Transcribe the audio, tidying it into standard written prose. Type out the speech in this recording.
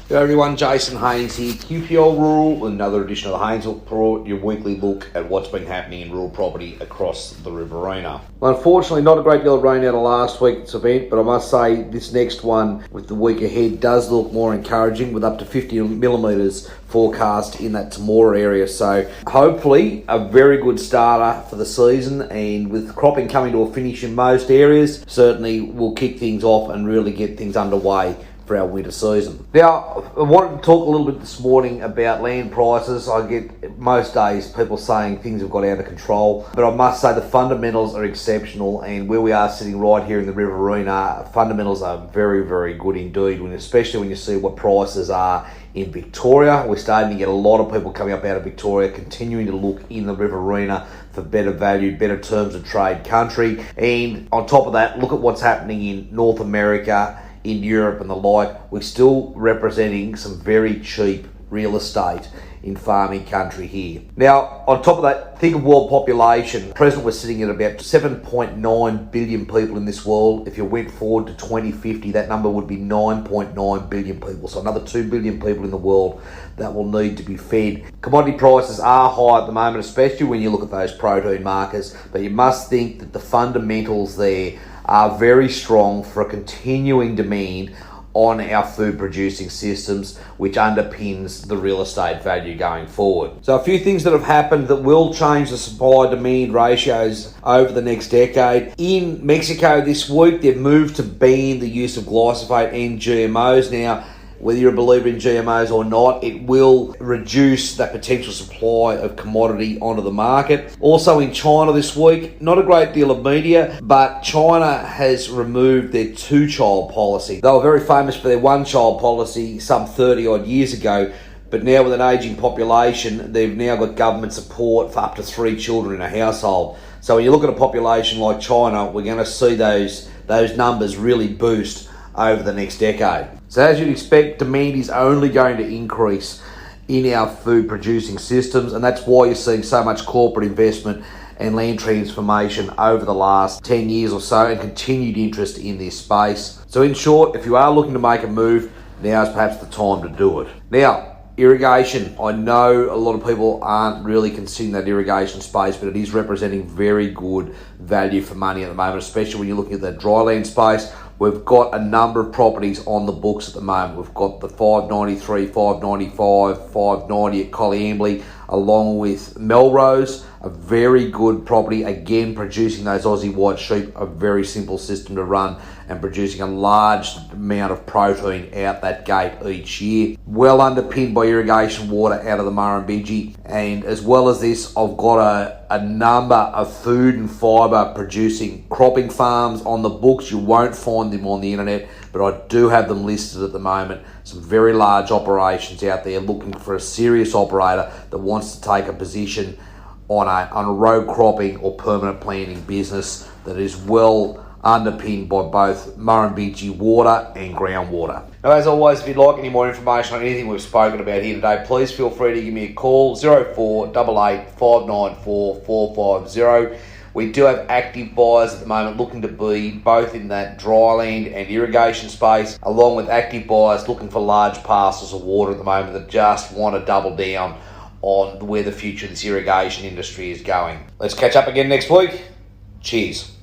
Hello everyone, Jason Haines here, QPL Rural, with another edition of the Haines Report, your weekly look at what's been happening in rural property across the Riverina. Well, unfortunately, not a great deal of rain out of last week's event, but I must say this next one with the week ahead does look more encouraging, with up to 50 millimetres forecast in that Temora area. So hopefully a very good starter for the season, and with cropping coming to a finish in most areas, certainly will kick things off and really get things underway for our winter season. Now, I wanted to talk a little bit this morning about land prices. I get most days people saying things have got out of control, but I must say the fundamentals are exceptional, and where we are sitting right here in the Riverina, fundamentals are very, very good indeed, especially when you see what prices are in Victoria. We're starting to get a lot of people coming up out of Victoria, continuing to look in the Riverina for better value, better terms of trade country. And on top of that, look at what's happening in North America, in Europe and the like. We're still representing some very cheap real estate in farming country here. Now, on top of that, think of world population. At present, we're sitting at about 7.9 billion people in this world. If you went forward to 2050, that number would be 9.9 billion people. So another 2 billion people in the world that will need to be fed. Commodity prices are high at the moment, especially when you look at those protein markers, but you must think that the fundamentals there are very strong for a continuing demand on our food producing systems, which underpins the real estate value going forward. So a few things that have happened that will change the supply demand ratios over the next decade. In Mexico this week, they've moved to ban the use of glyphosate and GMOs. Now, whether you're a believer in GMOs or not, it will reduce that potential supply of commodity onto the market. Also in China this week, not a great deal of media, but China has removed their two-child policy. They were very famous for their one-child policy some 30 odd years ago, but now with an ageing population, they've now got government support for up to 3 children in a household. So when you look at a population like China, we're going to see those numbers really boost over the next decade. So as you'd expect, demand is only going to increase in our food producing systems, and that's why you're seeing so much corporate investment and land transformation over the last 10 years or so, and continued interest in this space. So in short, if you are looking to make a move, now is perhaps the time to do it. Now, irrigation. I know a lot of people aren't really considering that irrigation space, but it is representing very good value for money at the moment, especially when you're looking at that dryland space. We've got a number of properties on the books at the moment. We've got the 593, 595, 590 at Coleambally, along with Melrose, a very good property, again producing those Aussie white sheep, a very simple system to run and producing a large amount of protein out that gate each year. Well underpinned by irrigation water out of the Murrumbidgee. And as well as this, I've got a number of food and fibre producing cropping farms on the books. You won't find them on the internet, but I do have them listed at the moment. Some very large operations out there looking for a serious operator that wants to take a position on a row cropping or permanent planting business that is well underpinned by both Murrumbidgee water and groundwater. Now, as always, if you'd like any more information on anything we've spoken about here today, please feel free to give me a call, 0488 594 450. We do have active buyers at the moment looking to be both in that dryland and irrigation space, along with active buyers looking for large parcels of water at the moment that just want to double down on where the future of this irrigation industry is going. Let's catch up again next week. Cheers.